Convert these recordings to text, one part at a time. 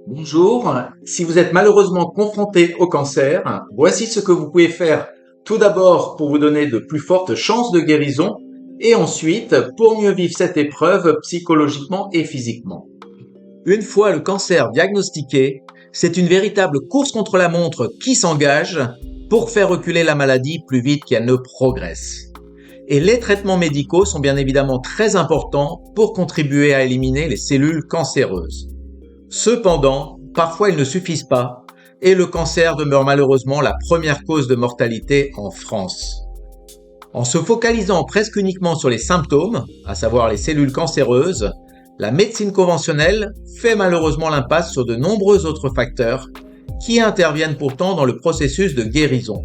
Bonjour, si vous êtes malheureusement confronté au cancer, voici ce que vous pouvez faire tout d'abord pour vous donner de plus fortes chances de guérison et ensuite pour mieux vivre cette épreuve psychologiquement et physiquement. Une fois le cancer diagnostiqué, c'est une véritable course contre la montre qui s'engage pour faire reculer la maladie plus vite qu'elle ne progresse. Et les traitements médicaux sont bien évidemment très importants pour contribuer à éliminer les cellules cancéreuses. Cependant, parfois ils ne suffisent pas et le cancer demeure malheureusement la première cause de mortalité en France. En se focalisant presque uniquement sur les symptômes, à savoir les cellules cancéreuses, la médecine conventionnelle fait malheureusement l'impasse sur de nombreux autres facteurs qui interviennent pourtant dans le processus de guérison.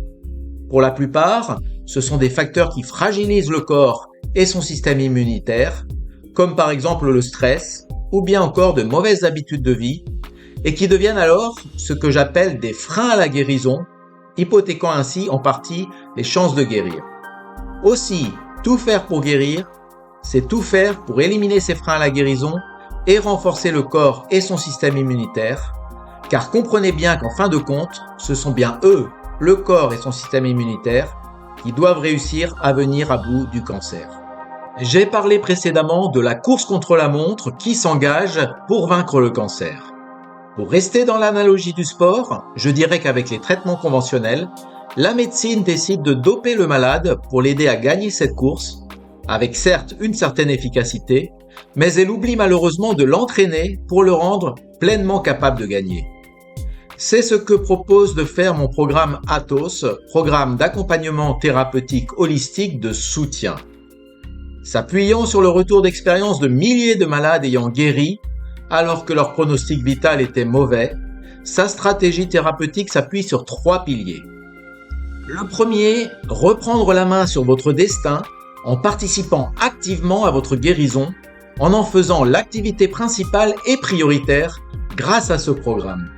Pour la plupart, ce sont des facteurs qui fragilisent le corps et son système immunitaire, comme par exemple le stress, ou bien encore de mauvaises habitudes de vie, et qui deviennent alors ce que j'appelle des freins à la guérison, hypothéquant ainsi en partie les chances de guérir. Aussi, tout faire pour guérir, c'est tout faire pour éliminer ces freins à la guérison et renforcer le corps et son système immunitaire, car comprenez bien qu'en fin de compte, ce sont bien eux, le corps et son système immunitaire, qui doivent réussir à venir à bout du cancer. J'ai parlé précédemment de la course contre la montre qui s'engage pour vaincre le cancer. Pour rester dans l'analogie du sport, je dirais qu'avec les traitements conventionnels, la médecine décide de doper le malade pour l'aider à gagner cette course, avec certes une certaine efficacité, mais elle oublie malheureusement de l'entraîner pour le rendre pleinement capable de gagner. C'est ce que propose de faire mon programme Athos, programme d'accompagnement thérapeutique holistique de soutien. S'appuyant sur le retour d'expérience de milliers de malades ayant guéri, alors que leur pronostic vital était mauvais, sa stratégie thérapeutique s'appuie sur 3 piliers. Le premier, reprendre la main sur votre destin en participant activement à votre guérison, en faisant l'activité principale et prioritaire grâce à ce programme.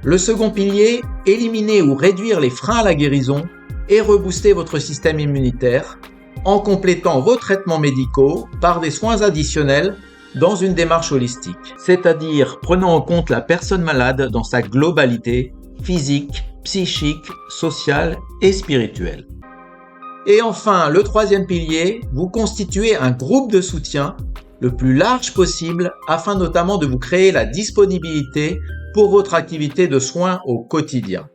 Le second pilier, éliminer ou réduire les freins à la guérison et rebooster votre système immunitaire, en complétant vos traitements médicaux par des soins additionnels dans une démarche holistique, c'est-à-dire prenant en compte la personne malade dans sa globalité physique, psychique, sociale et spirituelle. Et enfin, le troisième pilier, vous constituez un groupe de soutien le plus large possible afin notamment de vous créer la disponibilité pour votre activité de soins au quotidien.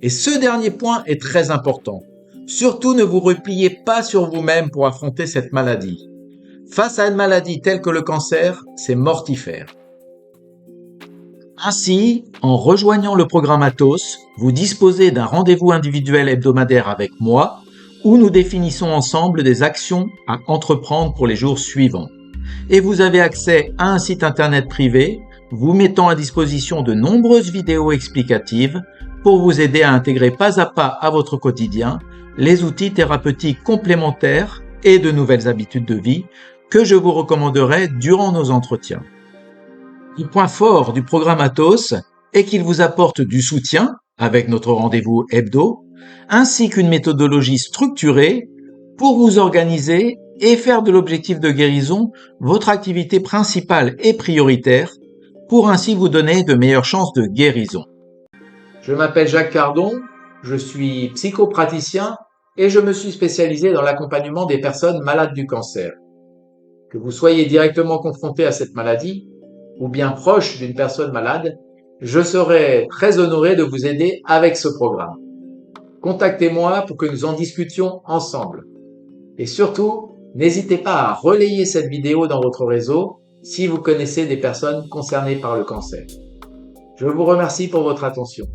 Et ce dernier point est très important. Surtout ne vous repliez pas sur vous-même pour affronter cette maladie. Face à une maladie telle que le cancer, c'est mortifère. Ainsi, en rejoignant le programme Athos, vous disposez d'un rendez-vous individuel hebdomadaire avec moi où nous définissons ensemble des actions à entreprendre pour les jours suivants. Et vous avez accès à un site internet privé vous mettant à disposition de nombreuses vidéos explicatives pour vous aider à intégrer pas à votre quotidien les outils thérapeutiques complémentaires et de nouvelles habitudes de vie que je vous recommanderai durant nos entretiens. Le point fort du programme Athos est qu'il vous apporte du soutien avec notre rendez-vous hebdo, ainsi qu'une méthodologie structurée pour vous organiser et faire de l'objectif de guérison votre activité principale et prioritaire pour ainsi vous donner de meilleures chances de guérison. Je m'appelle Jacques Cardon, je suis psychopraticien et je me suis spécialisé dans l'accompagnement des personnes malades du cancer. Que vous soyez directement confronté à cette maladie ou bien proche d'une personne malade, je serai très honoré de vous aider avec ce programme. Contactez-moi pour que nous en discutions ensemble. Et surtout, n'hésitez pas à relayer cette vidéo dans votre réseau si vous connaissez des personnes concernées par le cancer. Je vous remercie pour votre attention.